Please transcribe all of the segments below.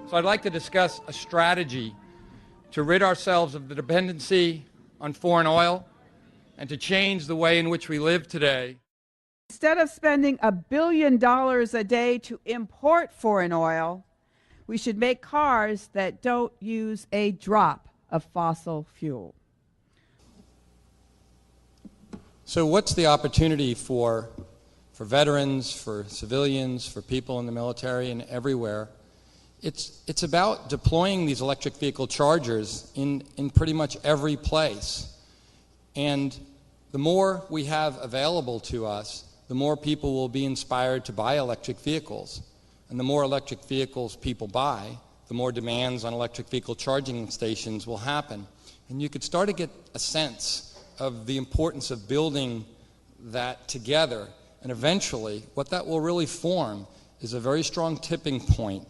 So I'd like to discuss a strategy to rid ourselves of the dependency on foreign oil and to change the way in which we live today. Instead of spending $1 billion a day to import foreign oil, we should make cars that don't use a drop of fossil fuel. So what's the opportunity for veterans, for civilians, for people in the military and everywhere? It's about deploying these electric vehicle chargers in pretty much every place. And the more we have available to us, the more people will be inspired to buy electric vehicles. And the more electric vehicles people buy, the more demands on electric vehicle charging stations will happen. And you could start to get a sense of the importance of building that together. And eventually, what that will really form is a very strong tipping point.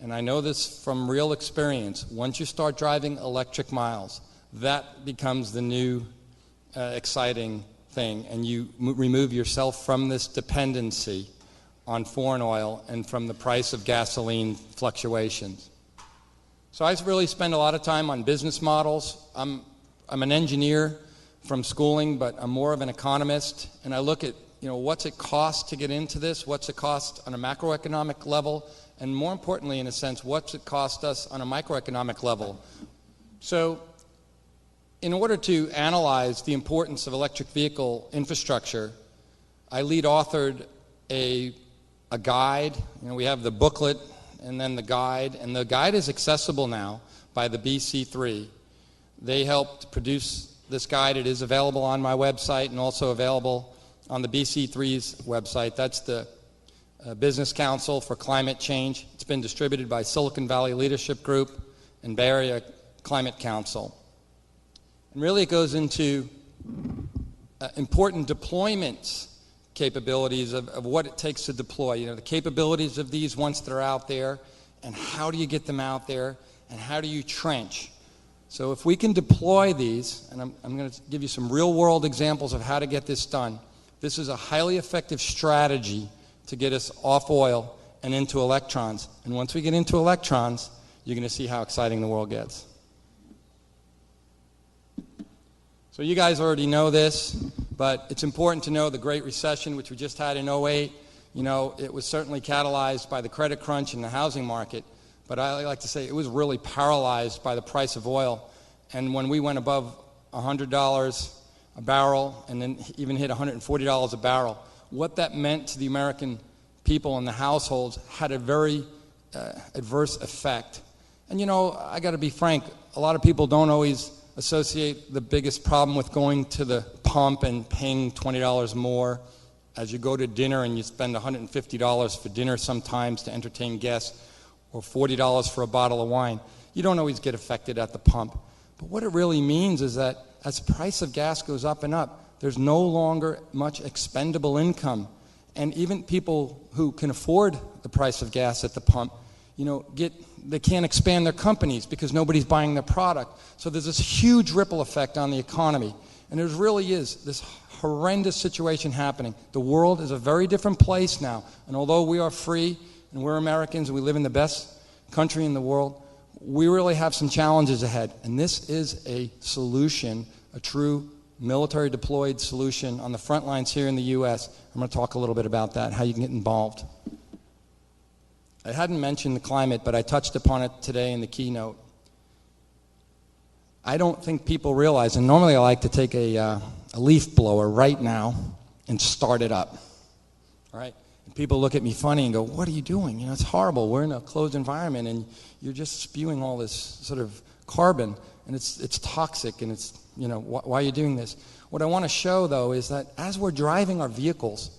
And I know this from real experience. Once you start driving electric miles, that becomes the new exciting thing, and you remove yourself from this dependency on foreign oil and from the price of gasoline fluctuations. So I really spend a lot of time on business models. I'm an engineer from schooling, but I'm more of an economist, and I look at what's it cost to get into this, what's it cost on a macroeconomic level, and more importantly, in a sense, what's it cost us on a microeconomic level. So in order to analyze the importance of electric vehicle infrastructure, I lead authored a guide. We have the booklet and then the guide, and the guide is accessible now by the BC3. They helped produce this guide. It is available on my website and also available on the BC3's website. That's the Business Council for Climate Change. It's been distributed by Silicon Valley Leadership Group and Bay Area Climate Council. And really it goes into important deployment capabilities of what it takes to deploy, the capabilities of these once they're out there, and how do you get them out there, and how do you trench. So if we can deploy these, and I'm going to give you some real-world examples of how to get this done, this is a highly effective strategy to get us off oil and into electrons. And once we get into electrons, you're going to see how exciting the world gets. So you guys already know this, but it's important to know the Great Recession, which we just had in 2008. It was certainly catalyzed by the credit crunch in the housing market, but I like to say it was really paralyzed by the price of oil. And when we went above $100 a barrel and then even hit $140 a barrel, what that meant to the American people and the households had a very adverse effect. And I got to be frank, a lot of people don't always associate the biggest problem with going to the pump and paying $20 more as you go to dinner and you spend $150 for dinner sometimes to entertain guests, or $40 for a bottle of wine. You don't always get affected at the pump. But what it really means is that as the price of gas goes up and up, there's no longer much expendable income. And even people who can afford the price of gas at the pump, they can't expand their companies because nobody's buying their product. So there's this huge ripple effect on the economy. And there really is this horrendous situation happening. The world is a very different place now. And although we are free and we're Americans and we live in the best country in the world, we really have some challenges ahead. And this is a solution, a true military deployed solution on the front lines here in the U.S. I'm going to talk a little bit about that, how you can get involved. I hadn't mentioned the climate, but I touched upon it today in the keynote. I don't think people realize, and normally I like to take a leaf blower right now and start it up, right? And people look at me funny and go, what are you doing? It's horrible. We're in a closed environment and you're just spewing all this sort of carbon, and it's toxic, and it's, why are you doing this? What I want to show, though, is that as we're driving our vehicles,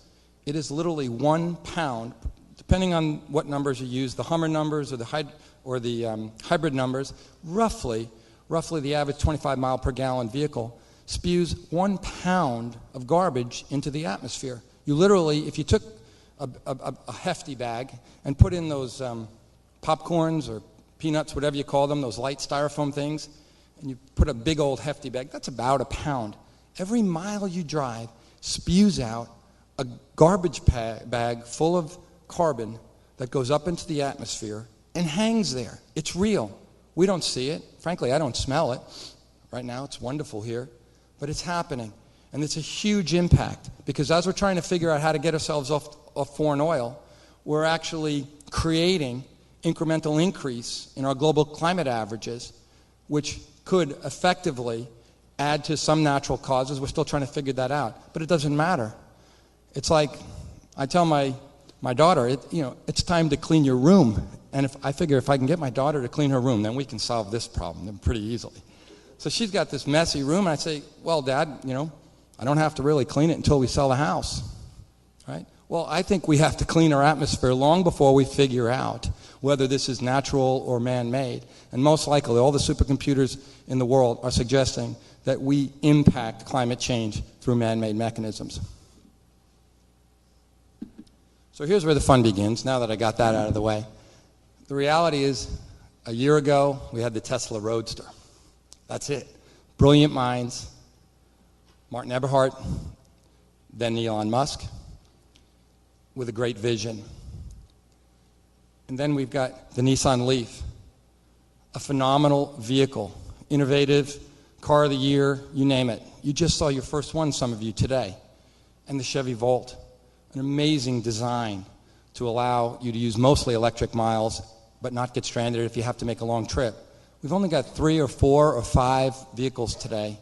it is literally 1 pound, depending on what numbers you use, the Hummer numbers or the hybrid numbers, roughly the average 25 mile per gallon vehicle spews 1 pound of garbage into the atmosphere. You literally, if you took a hefty bag and put in those popcorns or peanuts, whatever you call them, those light styrofoam things, and you put a big old hefty bag, that's about a pound. Every mile you drive spews out a garbage bag full of carbon that goes up into the atmosphere and hangs there. It's real. We don't see it. Frankly, I don't smell it. Right now, it's wonderful here, but it's happening. And it's a huge impact because as we're trying to figure out how to get ourselves off foreign oil, we're actually creating incremental increase in our global climate averages, which could effectively add to some natural causes. We're still trying to figure that out, but it doesn't matter. It's like I tell my daughter, it's time to clean your room. And I figure if I can get my daughter to clean her room, then we can solve this problem pretty easily. So she's got this messy room, and I say, well, Dad, I don't have to really clean it until we sell the house, right? Well, I think we have to clean our atmosphere long before we figure out whether this is natural or man-made. And most likely, all the supercomputers in the world are suggesting that we impact climate change through man-made mechanisms. So here's where the fun begins, now that I got that out of the way. The reality is, a year ago, we had the Tesla Roadster. That's it. Brilliant minds. Martin Eberhard, then Elon Musk, with a great vision. And then we've got the Nissan Leaf, a phenomenal vehicle, innovative, car of the year, you name it. You just saw your first one, some of you, today. And the Chevy Volt, an amazing design to allow you to use mostly electric miles, but not get stranded if you have to make a long trip. We've only got 3 or 4 or 5 vehicles today.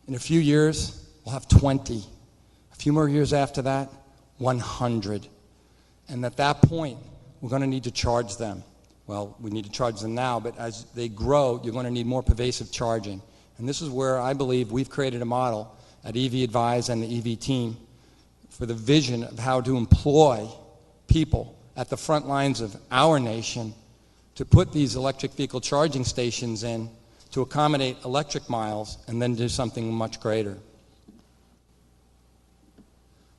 In a few years, we'll have 20. A few more years after that, 100. And at that point, we're going to need to charge them. Well, we need to charge them now, but as they grow, you're going to need more pervasive charging. And this is where I believe we've created a model at EVadvise and the EV team for the vision of how to employ people at the front lines of our nation to put these electric vehicle charging stations in to accommodate electric miles and then do something much greater.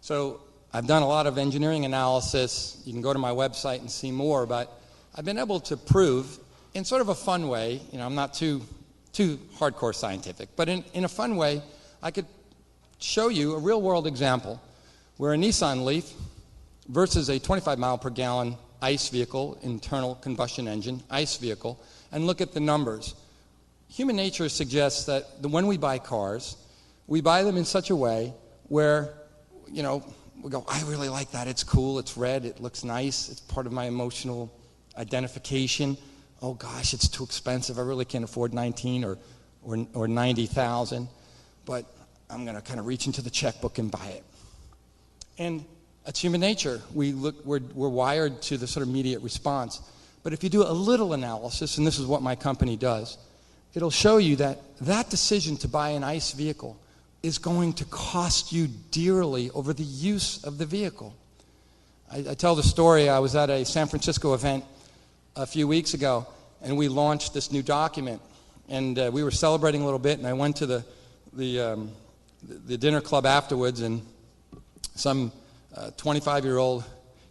So I've done a lot of engineering analysis. You can go to my website and see more, but I've been able to prove in sort of a fun way, I'm not too hardcore scientific, but in a fun way, I could show you a real-world example where a Nissan Leaf versus a 25 mile per gallon ICE vehicle, internal combustion engine, ICE vehicle, and look at the numbers. Human nature suggests that when we buy cars, we buy them in such a way where, we go, I really like that, it's cool, it's red, it looks nice, it's part of my emotional identification. Oh gosh, it's too expensive, I really can't afford 19 or 90,000, but I'm going to kind of reach into the checkbook and buy it. And that's human nature. We're wired to the sort of immediate response. But if you do a little analysis, and this is what my company does, it'll show you that that decision to buy an ICE vehicle is going to cost you dearly over the use of the vehicle. I tell the story, I was at a San Francisco event a few weeks ago, and we launched this new document. And we were celebrating a little bit, and I went to the dinner club afterwards, and some 25-year-old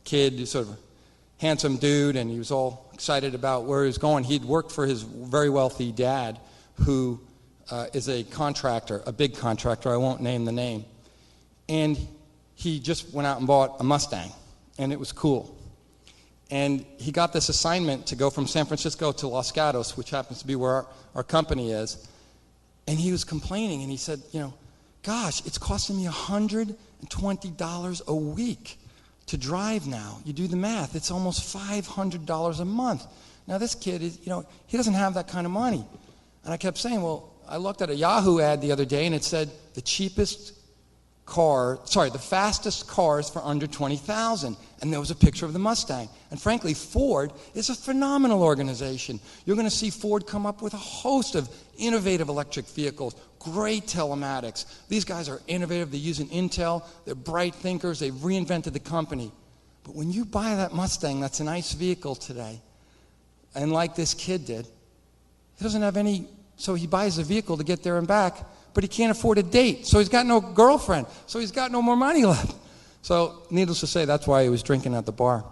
kid, sort of handsome dude, and he was all excited about where he was going. He'd worked for his very wealthy dad, who is a contractor, a big contractor. I won't name the name. And he just went out and bought a Mustang, and it was cool. And he got this assignment to go from San Francisco to Los Gatos, which happens to be where our company is. And he was complaining, and he said, gosh, it's costing me $120 a week to drive now. You do the math, it's almost $500 a month. Now this kid is, he doesn't have that kind of money. And I kept saying, well, I looked at a Yahoo ad the other day and it said the fastest cars for under 20,000. And there was a picture of the Mustang. And frankly, Ford is a phenomenal organization. You're going to see Ford come up with a host of innovative electric vehicles, great telematics. These guys are innovative. They're using Intel. They're bright thinkers. They've reinvented the company. But when you buy that Mustang, that's an ICE vehicle today, and like this kid did, he doesn't have any, so he buys a vehicle to get there and back, but he can't afford a date, so he's got no girlfriend, so he's got no more money left. So needless to say, that's why he was drinking at the bar.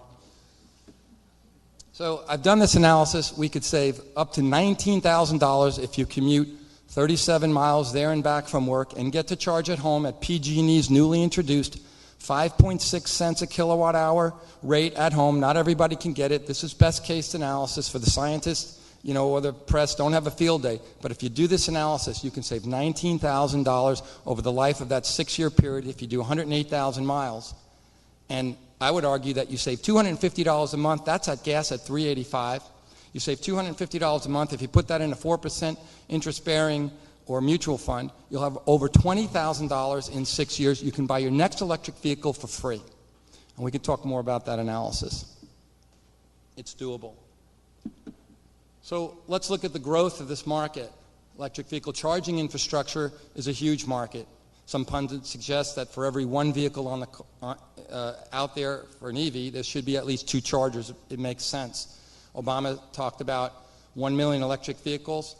So I've done this analysis. We could save up to $19,000 if you commute 37 miles there and back from work and get to charge at home at PG&E's newly introduced 5.6 cents a kilowatt hour rate at home. Not everybody can get it. This is best case analysis for the scientists, or the press. Don't have a field day. But if you do this analysis, you can save $19,000 over the life of that 6-year period if you do 108,000 miles. And I would argue that you save $250 a month. That's at gas at $3.85. You save $250 a month. If you put that in a 4% interest-bearing or mutual fund, you'll have over $20,000 in 6 years. You can buy your next electric vehicle for free. And we can talk more about that analysis. It's doable. So let's look at the growth of this market. Electric vehicle charging infrastructure is a huge market. Some pundits suggest that for every one vehicle out there for an EV, there should be at least 2 chargers. It makes sense. Obama talked about 1 million electric vehicles.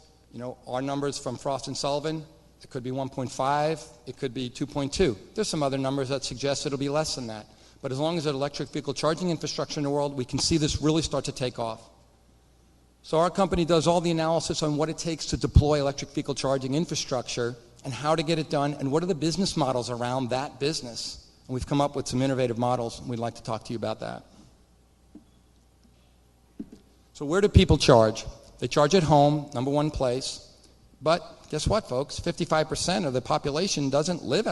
Our numbers from Frost & Sullivan, it could be 1.5, it could be 2.2. There's some other numbers that suggest it'll be less than that. But as long as there's electric vehicle charging infrastructure in the world, we can see this really start to take off. So our company does all the analysis on what it takes to deploy electric vehicle charging infrastructure and how to get it done and what are the business models around that business. And we've come up with some innovative models, and we'd like to talk to you about that. So where do people charge? They charge at home, number one place. But guess what, folks? 55% of the population doesn't live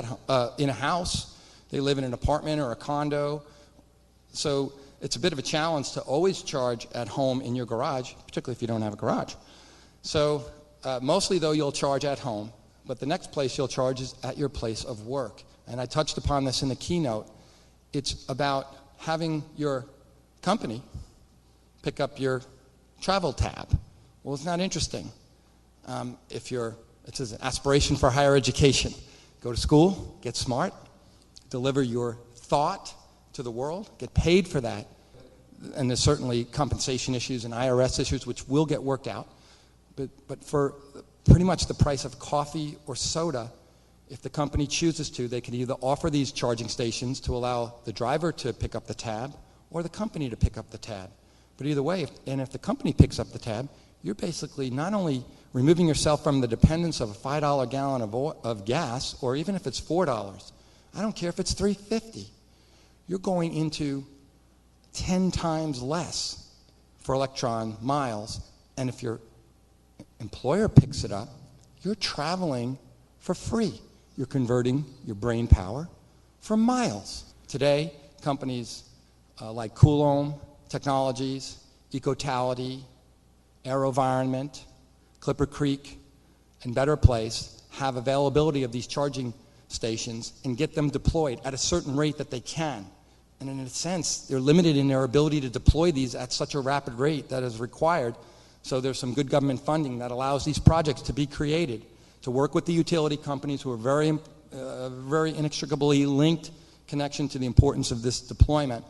in a house. They live in an apartment or a condo. So it's a bit of a challenge to always charge at home in your garage, particularly if you don't have a garage. So mostly, though, you'll charge at home. But the next place you'll charge is at your place of work. And I touched upon this in the keynote. It's about having your company pick up your travel tab. Well, it's not interesting. It's an aspiration for higher education. Go to school, get smart, deliver your thought to the world, get paid for that. And there's certainly compensation issues and IRS issues which will get worked out. But for pretty much the price of coffee or soda, if the company chooses to, they can either offer these charging stations to allow the driver to pick up the tab or the company to pick up the tab. But either way, if the company picks up the tab, you're basically not only removing yourself from the dependence of a $5 gallon of gas, or even if it's $4, I don't care if it's $3.50, you're going into 10 times less for electron miles. And if your employer picks it up, you're traveling for free. You're converting your brain power for miles. Today, companies like Coulomb Technologies, Ecotality, AeroVironment, Clipper Creek, and Better Place have availability of these charging stations and get them deployed at a certain rate that they can. And in a sense, they're limited in their ability to deploy these at such a rapid rate that is required. So there's some good government funding that allows these projects to be created, to work with the utility companies who are very inextricably linked connection to the importance of this deployment,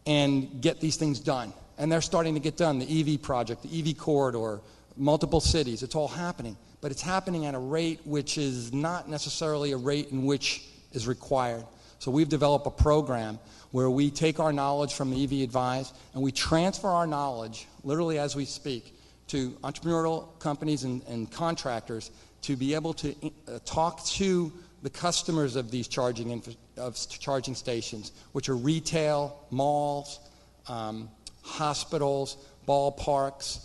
and get these things done. And they're starting to get done. The EV project, the EV corridor, multiple cities, it's all happening. But it's happening at a rate which is not necessarily a rate in which is required. So we've developed a program where we take our knowledge from EVadvise and we transfer our knowledge, literally as we speak, to entrepreneurial companies and contractors to be able to talk to the customers of these charging stations, which are retail, malls, hospitals, ballparks,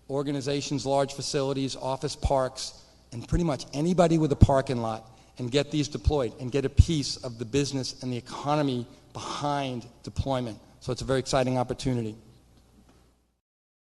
organizations, large facilities, office parks, and pretty much anybody with a parking lot, and get these deployed and get a piece of the business and the economy behind deployment. So it's a very exciting opportunity.